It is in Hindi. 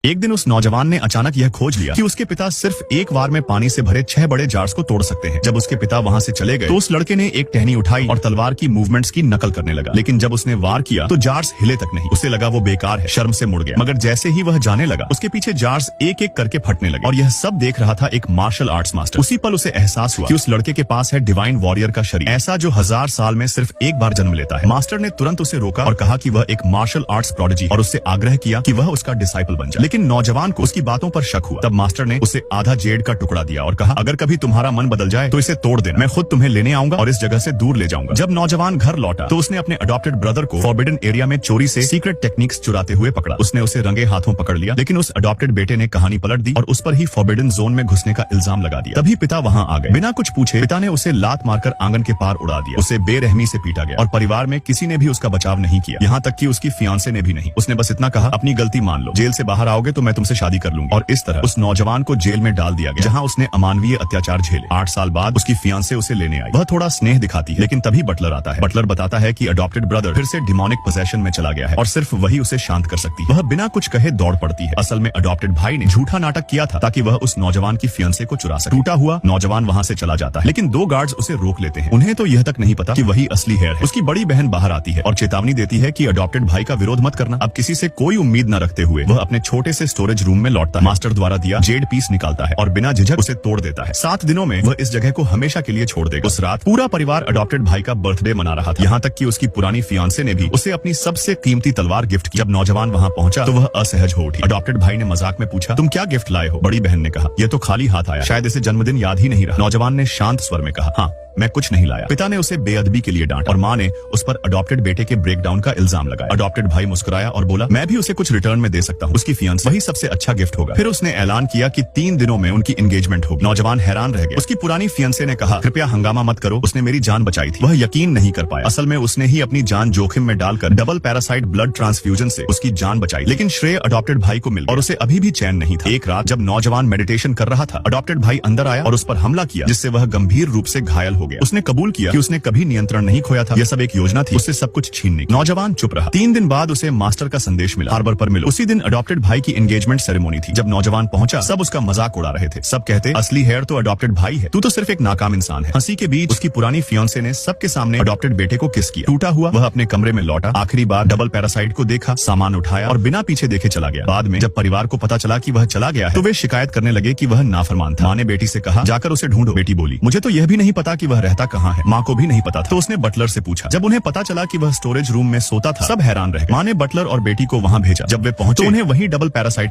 एक दिन उस नौजवान ने अचानक यह खोज लिया कि उसके पिता सिर्फ एक बार में पानी से भरे 6 बड़े जार्स को तोड़ सकते हैं। जब उसके पिता वहां से चले गए तो उस लड़के ने एक टहनी उठाई और तलवार की मूवमेंट्स की नकल करने लगा, लेकिन जब उसने वार किया तो जार्स हिले तक नहीं। उसे लगा वो बेकार है, शर्म से मुड़ गया। मगर जैसे ही वह जाने लगा उसके पीछे जार्स एक एक करके फटने लगे और यह सब देख रहा था एक मार्शल आर्ट्स मास्टर। उसी पल उसे एहसास हुआ कि उस लड़के के पास है डिवाइन वॉरियर का शरीर, ऐसा जो 1000 साल में सिर्फ एक बार जन्म लेता है। मास्टर ने तुरंत उसे रोका और कहा कि वह एक मार्शल आर्ट्स प्रोडिजी और उससे आग्रह किया कि वह उसका डिसाइपल बन जाए। लेकिन नौजवान को उसकी बातों पर शक हुआ। तब मास्टर ने उसे आधा जेड का टुकड़ा दिया और कहा, अगर कभी तुम्हारा मन बदल जाए तो इसे तोड़ देना, मैं खुद तुम्हें लेने आऊंगा और इस जगह से दूर ले जाऊंगा। जब नौजवान घर लौटा तो उसने अपने अडॉप्टेड ब्रदर को फॉरबिडन एरिया में चोरी से सीक्रेट टेक्निक्स चुराते हुए पकड़ा। उसने उसे रंगे हाथों पकड़ लिया, लेकिन उस अडॉप्टेड बेटे ने कहानी पलट दी और उस पर ही फॉरबिडन जोन में घुसने का इल्जाम लगा दिया। तभी पिता वहां आ गए। बिना कुछ पूछे पिता ने उसे लात मारकर आंगन के पार उड़ा दिया। उसे बेरहमी से पीटा गया और परिवार में किसी ने भी उसका बचाव नहीं किया, यहाँ तक कि उसकी फियांसे ने भी नहीं। उसने बस इतना कहा, अपनी गलती मान लो, जेल से बाहर आओगे तो मैं तुमसे शादी कर लूंगी। और इस तरह उस नौजवान को जेल में डाल दिया गया, जहां उसने अमानवीय अत्याचार झेले। 8 साल बाद उसकी फियांसे उसे लेने आई। वह थोड़ा स्नेह दिखाती है, लेकिन तभी बटलर आता है। बटलर बताता है कि अडॉप्टेड ब्रदर फिर से डिमोनिक पोजेशन में चला गया है और सिर्फ वही उसे शांत कर सकती है। वह बिना कुछ कहे दौड़ पड़ती है। असल में अडॉप्टेड भाई ने झूठा नाटक किया था ताकि वह उस नौजवान की फियांसे को चुरा सके। टूटा हुआ नौजवान वहां से चला जाता है, लेकिन 2 गार्ड्स उसे रोक लेते हैं। उन्हें तो यह तक नहीं पता कि वही असली हेयर है। उसकी बड़ी बहन बाहर आती है और चेतावनी देती है कि अडॉप्टेड भाई का विरोध मत करना। अब किसी से कोई उम्मीद न रखते हुए वह अपने छोटे से स्टोरेज रूम में लौटता है। मास्टर द्वारा दिया जेड पीस निकालता है और बिना झिझक उसे तोड़ देता है। 7 दिनों में वह इस जगह को हमेशा के लिए छोड़ देगा। उस रात पूरा परिवार अडॉप्टेड भाई का बर्थडे मना रहा था, यहाँ तक कि उसकी पुरानी फियांसे ने भी उसे अपनी सबसे कीमती तलवार गिफ्ट की। जब नौजवान वहाँ पहुंचा तो वह असहज हो उठी। अडॉप्टेड भाई ने मजाक में पूछा, तुम क्या गिफ्ट लाए हो? बड़ी बहन ने कहा, यह तो खाली हाथ आया, शायद इसे जन्मदिन याद ही नहीं रहा। नौजवान ने शांत स्वर में कहा, हाँ, मैं कुछ नहीं लाया। पिता ने उसे बेअदबी के लिए डांटा और माँ ने उस पर अडॉप्टेड बेटे के ब्रेकडाउन का इल्जाम लगाया। अडॉप्टेड भाई मुस्कुराया और बोला, मैं भी उसे कुछ रिटर्न में दे सकता हूँ, उसकी फियांसे, वही सबसे अच्छा गिफ्ट होगा। फिर उसने ऐलान किया कि 3 दिनों में उनकी एंगेजमेंट होगी। नौजवान हैरान रह गया। उसकी पुरानी फियांसे ने कहा, कृपया हंगामा मत करो, उसने मेरी जान बचाई थी। वह यकीन नहीं कर पाया। असल में उसने ही अपनी जान जोखिम में डालकर डबल पैरासाइट ब्लड ट्रांसफ्यूजन से उसकी जान बचाई, लेकिन श्रेय अडॉप्टेड भाई को मिल गया और उसे अभी भी चैन नहीं था। एक रात जब नौजवान मेडिटेशन कर रहा था, अडॉप्टेड भाई अंदर आया और उस पर हमला किया, जिससे वह गंभीर रूप से घायल हो गया। उसने कबूल कि उसने कभी नियंत्रण नहीं खोया था, यह सब एक योजना थी, उससे सब कुछ छीनने की। नौजवान चुप रहा। 3 दिन बाद उसे मास्टर का संदेश मिला, हार्बर पर मिलो। उसी दिन अडॉप्टेड भाई की एंगेजमेंट सेरेमनी थी। जब नौजवान पहुंचा सब उसका मजाक उड़ा रहे थे। सब कहते, असली हेयर तो अडॉप्टेड भाई है, तू तो सिर्फ एक नाकाम इंसान है। हंसी के बीच उसकी पुरानी फियांसे ने सबके सामने अडॉप्टेड बेटे को किस किया। टूटा हुआ वह अपने कमरे में लौटा, आखिरी बार डबल पैरासाइट को देखा, सामान उठाया और बिना पीछे देखे चला गया। बाद में जब परिवार को पता चला कि वह चला गया है तो वे शिकायत करने लगे कि वह नाफरमान था। माँ ने बेटी से कहा, जाकर उसे ढूंढो। बेटी बोली, मुझे तो यह भी नहीं पता कि वह रहता कहाँ है। माँ को भी नहीं पता था, तो उसने बटलर से पूछा। जब उन्हें पता चला कि वह स्टोरेज रूम में सोता था, सब हैरान रह गए। माँ ने बटलर और बेटी को वहाँ भेजा। जब वे पहुंचे तो उन्हें वही डबल पैरासाइट